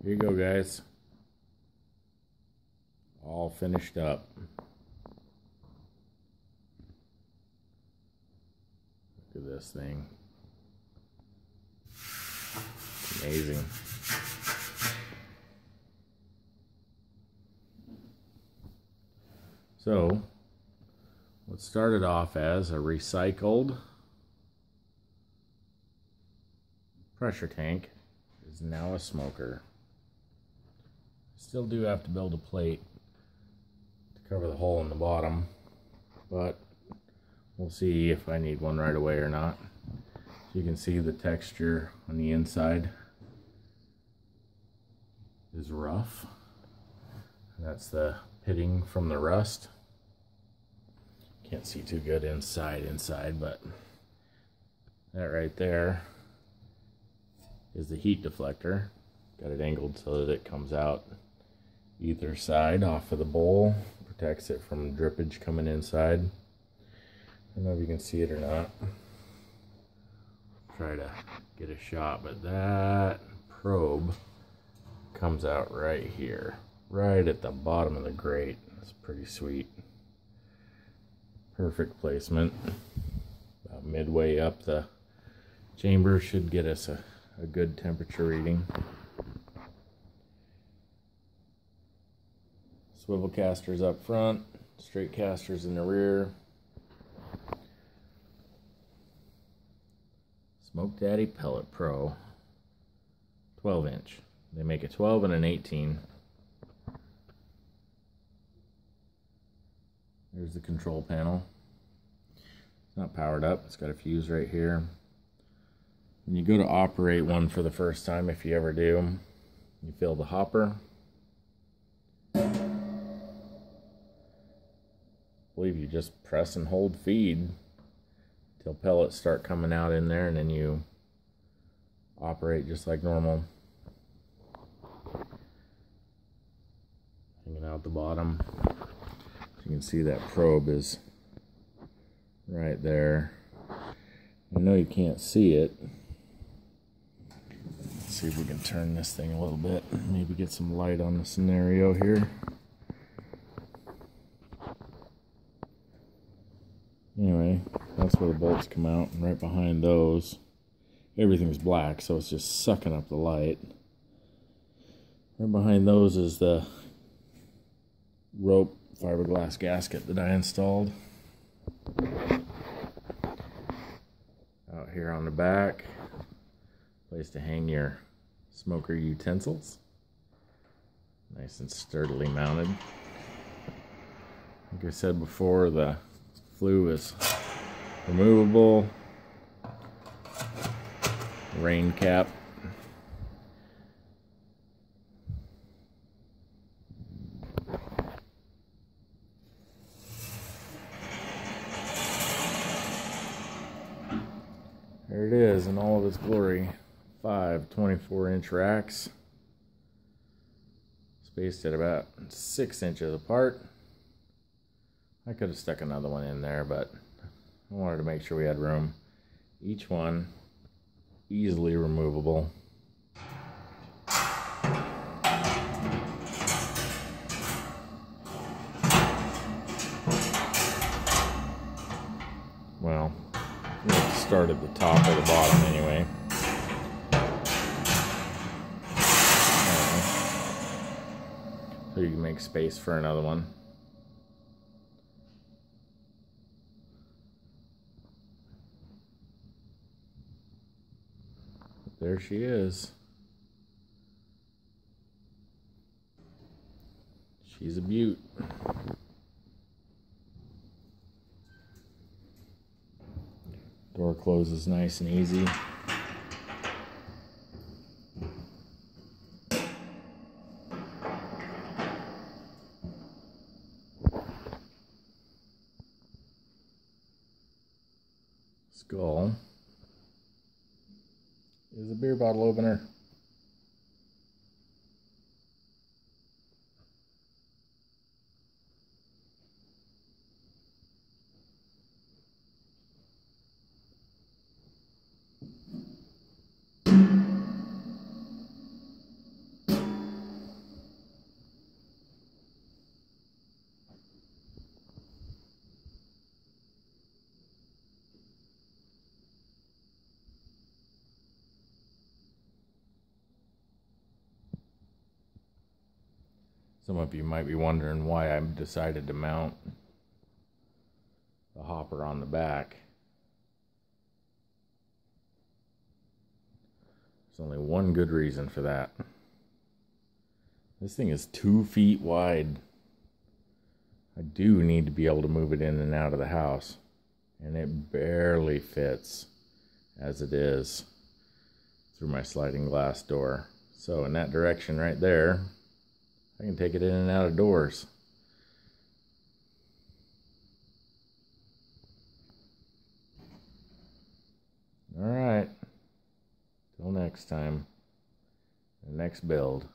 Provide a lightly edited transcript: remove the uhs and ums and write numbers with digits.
Here you go, guys. All finished up. Look at this thing. It's amazing. So, what started off as a recycled pressure tank is now a smoker. Still do have to build a plate to cover the hole in the bottom, but we'll see if I need one right away or not. You can see the texture on the inside is rough. That's the pitting from the rust. Can't see too good inside, but that right there is the heat deflector. Got it angled so that it comes out either side off of the bowl, protects it from drippage coming inside. I don't know if you can see it or not. Try to get a shot, but that probe comes out right here, right at the bottom of the grate. That's pretty sweet. Perfect placement. About midway up the chamber should get us a good temperature reading. Swivel casters up front, straight casters in the rear. Smoke Daddy Pellet Pro 12-inch. They make a 12 and an 18. There's the control panel. It's not powered up. It's got a fuse right here. When you go to operate one for the first time, if you ever do, you fill the hopper. I believe you just press and hold feed till pellets start coming out in there, and then you operate just like normal. Hanging out the bottom. You can see that probe is right there. I know you can't see it. Let's see if we can turn this thing a little bit. Maybe get some light on the scenario here. Anyway, that's where the bolts come out, and right behind those, everything's black, so it's just sucking up the light. Right behind those is the rope fiberglass gasket that I installed. Out here on the back, place to hang your smoker utensils. Nice and sturdily mounted. Like I said before, the flue is removable. Rain cap. There it is in all of its glory. 5 24-inch racks. Spaced at about 6 inches apart. I could have stuck another one in there, but I wanted to make sure we had room. Each one easily removable. Well, we'll start at the top or the bottom anyway. So you can make space for another one. There she is. She's a beaut. Door closes nice and easy. Skull is a beer bottle opener. Some of you might be wondering why I decided to mount the hopper on the back. There's only one good reason for that. This thing is 2 feet wide. I do need to be able to move it in and out of the house, and it barely fits as it is through my sliding glass door. So in that direction right there, I can take it in and out of doors. All right, till next time, the next build.